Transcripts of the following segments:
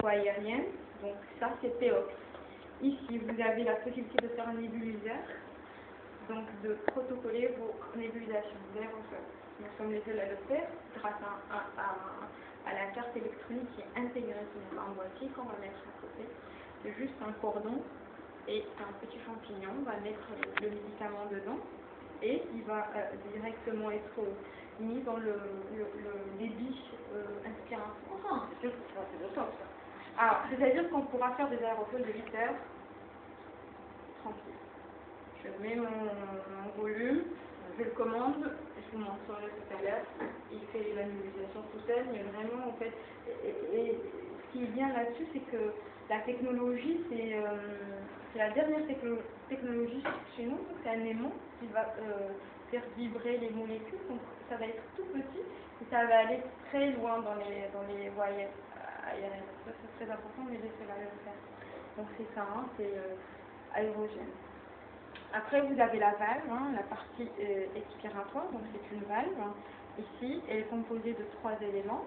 aérienne. Donc ça c'est PEOX. Ici vous avez la possibilité de faire un nébuliseur, donc de protocoler vos nébulisations d'aérosols. Nous sommes les seuls à le faire grâce à la carte électronique qui est intégrée sur un boîtier qu'on va mettre à côté. C'est juste un cordon et un petit champignon. On va mettre le médicament dedans et il va directement être mis dans le débit inspiratoire. C'est sûr que c'est le top, ça. Alors, c'est-à-dire qu'on pourra faire des aérosols de 8 heures tranquille. Je mets mon volume, je le commande, je vous montrerai tout à l'heure, il fait la nébulisation tout seul, mais vraiment en fait, et ce qui est bien là-dessus, c'est que la technologie, c'est la dernière technologie chez nous, c'est un aimant qui va faire vibrer les molécules, donc ça va être tout petit, et ça va aller très loin dans les voies aériennes. Ça c'est très important, mais laissez-la le faire. Donc c'est ça, hein, c'est aérogène. Après, vous avez la valve, hein, la partie expiratoire, donc c'est une valve. Hein. Ici, elle est composée de 3 éléments,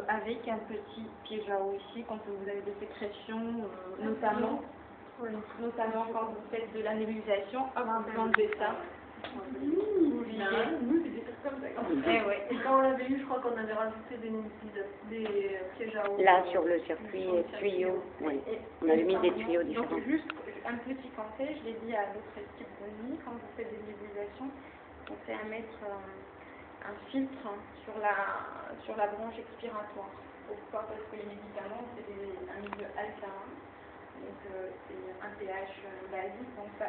avec un petit piège à eau ici, quand vous avez des sécrétions, notamment quand vous faites de la nébulisation, hop, vous enlevez ça. Vous videz. Nous, c'est des trucs comme ça. Et quand on l'avait eu, je crois qu'on avait rajouté des pièges à eau. Là, sur le circuit tuyau, oui. On avait mis des tuyaux différents. Donc, juste un petit conseil, je l'ai dit à d'autres équipes de nuit, quand vous faites des nébulisations, pensez à mettre un filtre sur la branche expiratoire. Pourquoi? Parce que les médicaments, c'est un milieu alcalin, donc c'est un pH basique, donc ça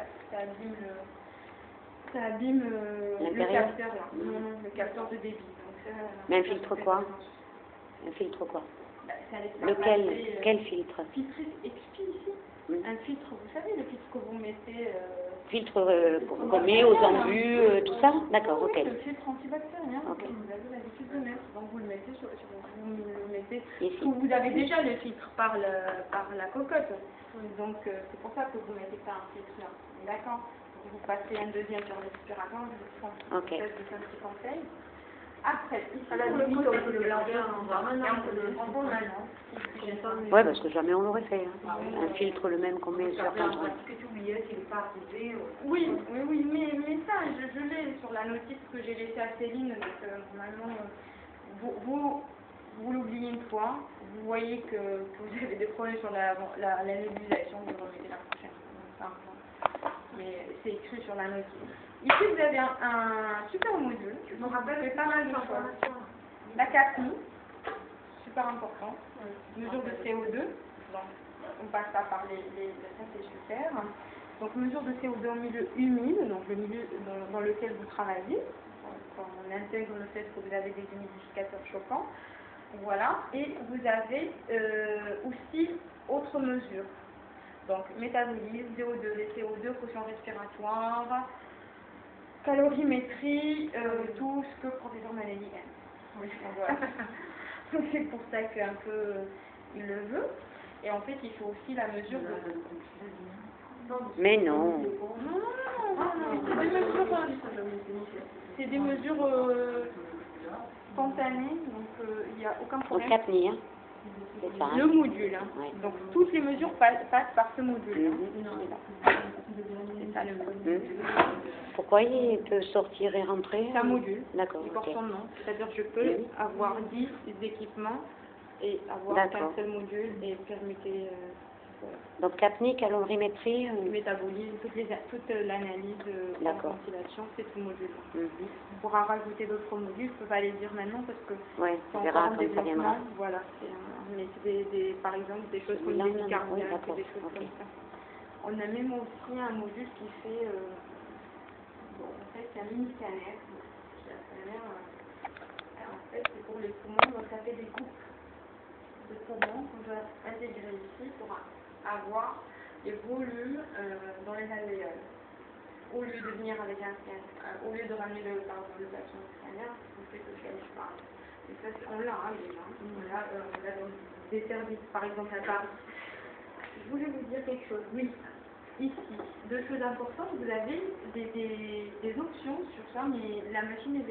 abîme le capteur là. Non, le capteur de débit. Donc, mais un filtre quoi? Un filtre quoi? Bah, quel filtre? Filtre expi ici. Un filtre, vous savez, le filtre que vous mettez... filtre qu'on met aux embus, tout ça? D'accord, ok. Le filtre antibactérien, okay. Vous avez l'habitude de mettre. Donc vous le mettez vous le mettez... Ici. Vous avez déjà le filtre par la cocotte. Donc c'est pour ça que vous mettez ça un filtre là. D'accord? Vous passez un deuxième sur l'aspirateur, je vous prends un petit conseil. Après, ici, à la limite, on peut le laver en vraiment, on peut le prendre maintenant. Ouais, parce que jamais on l'aurait fait. Hein. Un filtre le même qu'on met sur un truc. Que tu oubliais, s'il n'est pas arrivé. Oui, mais ça, je l'ai sur la notice que j'ai laissée à Céline. Donc, normalement, vous l'oubliez une fois, vous voyez que vous avez des problèmes sur la nébulisation, vous le remettez la prochaine fois. Mais c'est écrit sur la notice. Ici, vous avez un super module. Je me rappelle pas mal de choses. La CAPNI, super important. Mesure de CO2. Donc, on passe pas par ça c'est super. Donc, mesure de CO2 en milieu humide, donc le milieu dans lequel vous travaillez. Quand on intègre le fait que vous avez des humidificateurs chauffants. Voilà. Et vous avez aussi autre mesure. Donc, métabolisme, CO2, les CO2, quotient respiratoire, calorimétrie, tout ce que le professeur Malélie aime. Oui. Voilà. C'est pour ça qu'un peu il le veut. Et en fait, il faut aussi la mesure de... Mais non. C'est des mesures spontanées, donc il n'y a aucun problème. Au CAPNI, hein. Ça, le module. Hein. Ouais. Donc toutes les mesures passent par ce module. C'est ça le module. Pourquoi il peut sortir et rentrer? C'est un module. D'accord. Il porte son nom. C'est-à-dire que je peux avoir 10 équipements et avoir qu'un seul module et permuter. Donc CAPNI, calorimétrie, métabolisme, toute l'analyse de la ventilation, c'est tout module. On pourra rajouter d'autres modules, je ne peux pas les dire maintenant parce que c'est encore en développement. Voilà, mais c'est par exemple des choses comme des cardiaques, des choses comme ça. On a même aussi un module qui fait, en fait, c'est un mini scanner. En fait, c'est pour les poumons, donc ça fait des coupes de poumons qu'on doit intégrer ici pour avoir les volumes dans les alvéoles. Au lieu de venir avec un scanner, au lieu de ramener le patient au scanner, on fait ce que je parle. Et ça, on l'a déjà. On l'a dans des services, par exemple à Paris. Je voulais vous dire quelque chose. Oui, ici, deux choses importantes. Vous avez des options sur ça, mais la machine,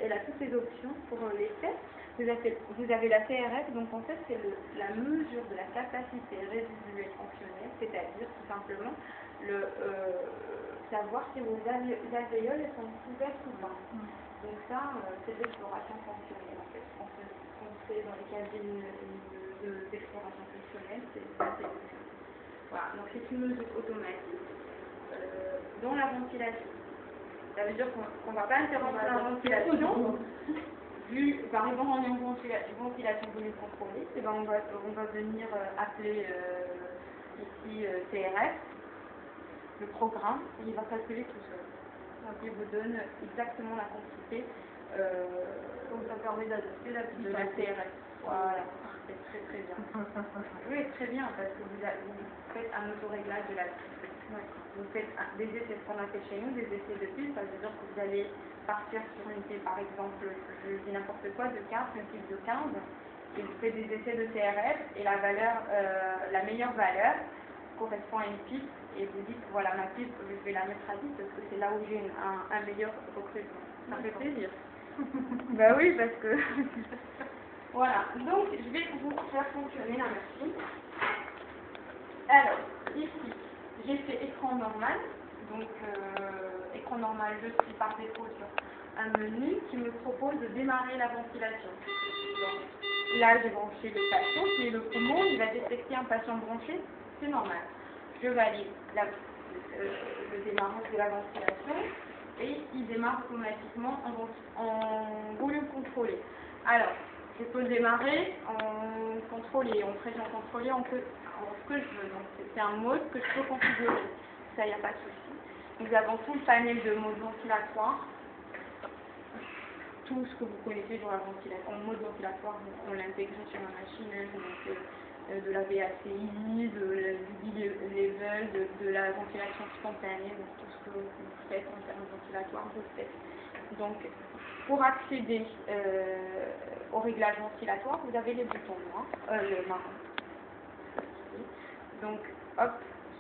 elle a toutes les options pour les tests. vous avez la CRF, donc en fait c'est la mesure de la capacité résiduelle fonctionnelle, c'est-à-dire tout simplement savoir si vos alvéoles sont couvertes ou pas. Donc ça, c'est l'exploration fonctionnelle en fait. On fait dans les cabines d'exploration fonctionnelle, c'est assez utile. Voilà, donc c'est une mesure automatique dans la ventilation. Ça veut dire qu'on ne va pas interrompre la ventilation. Par exemple, on est en ventilation volume contrôlée, et ben on va venir appeler ici CRF, le programme, et il va calculer tout seul. Donc il vous donne exactement la quantité donc ça permet d'adapter de la CRF. Voilà, c'est très très bien. Oui, très bien, parce que vous faites un autoréglage de la piste. Vous faites des essais, ce qu'on a fait chez nous, des essais de piste, ça veut dire que vous allez partir sur une piste, par exemple, je dis n'importe quoi, de 15, une piste de 15, et vous faites des essais de CRF, et la meilleure valeur correspond à une piste, et vous dites, voilà, ma piste, je vais la mettre à 10, parce que c'est là où j'ai un meilleur recrutement. Ça fait plaisir. Bah oui, parce que... Voilà, donc je vais vous faire fonctionner la machine. Alors, ici, j'ai fait écran normal. Donc, écran normal, je suis par défaut sur un menu qui me propose de démarrer la ventilation. Donc, là, j'ai branché le patient, qui est le poumon, il va détecter un patient branché, c'est normal. Je valide le démarrage de la ventilation et il démarre automatiquement en volume contrôlé. Alors, je peux le démarrer en contrôlé, en pression contrôlée, en ce que je veux. Donc, c'est un mode que je peux configurer. Ça, il n'y a pas de souci. Nous avons tout le panel de mode ventilatoire. Tout ce que vous connaissez sur la ventilation. En mode ventilatoire, on l'intègre sur la machine. Donc, de la VACI, du level, de la ventilation spontanée, donc tout ce que vous faites en termes ventilatoire, vous le faites. Donc, pour accéder au réglage ventilatoire, vous avez les boutons noirs, le marron. Donc, hop,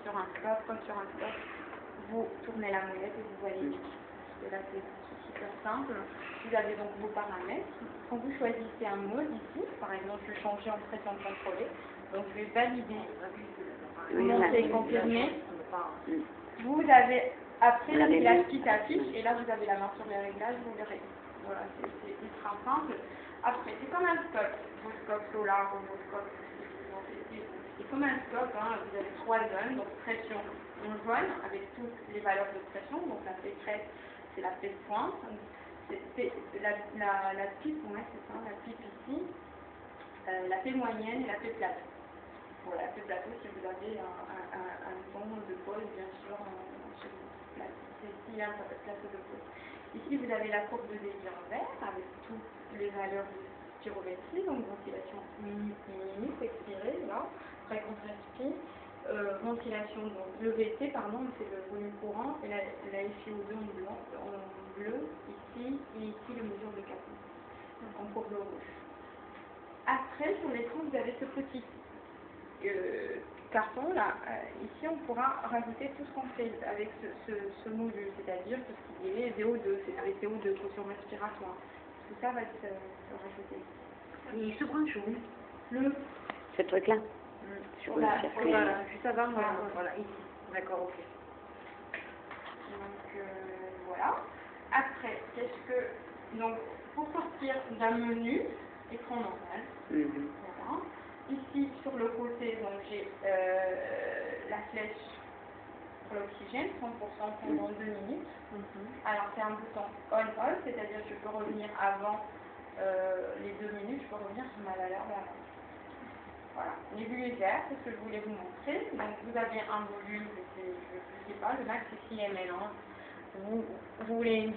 sur un stop, vous tournez la molette et vous validez. Et là, c'est super simple. Vous avez donc vos paramètres. Quand vous choisissez un mode ici, par exemple, je vais changer en pression contrôlée. Donc, je vais valider, monter et confirmer. Vous avez, après, le réglage qui s'affiche, et là, vous avez la main sur les réglages, vous verrez. Voilà, c'est ultra simple. Après, c'est comme un scope. Vos scopes solaires, vos scopes, c'est comme un scope, hein. Vous avez 3 zones, donc pression en jaune, avec toutes les valeurs de pression. Donc, la P13, c'est la P point. C'est la pipe, ouais, c'est ça, la pipe ici. La P moyenne et la P plateau. Voilà, la P plateau, si vous avez un ton de pause, bien sûr, chez vous. C'est ici, un plateau de pause. Ici, vous avez la courbe de débit en vert, avec toutes les valeurs de spirométrie, donc ventilation minute, expirée, là, fréquence respire, ventilation, donc le VT, pardon, c'est le volume courant, et la FiO2 en bleu, ici, et ici, le mesure de capot, en courbe rouge. Après, sur l'écran, vous avez ce petit carton là. Ici, on pourra rajouter tout ce qu'on fait avec ce module, c'est-à-dire tout ce qui est VO2, c'est les CO2, pression respiratoire. Tout ça va se rajouter. Et ce branche où ce truc-là sur le circuit. Voilà, juste avant, voilà, ici. D'accord, ok. Donc, voilà. Après, donc, pour sortir d'un menu, écran normal. Voilà. Ici, sur le côté, donc j'ai la flèche pour l'oxygène, 100% pendant 2 minutes. Alors, c'est un bouton on-off, c'est-à-dire que je peux revenir avant les 2 minutes, je peux revenir sur ma valeur d'avant. Voilà. Nébulisaire, c'est ce que je voulais vous montrer. Donc, vous avez un volume, je ne sais pas, le max c'est 6 ml. Vous voulez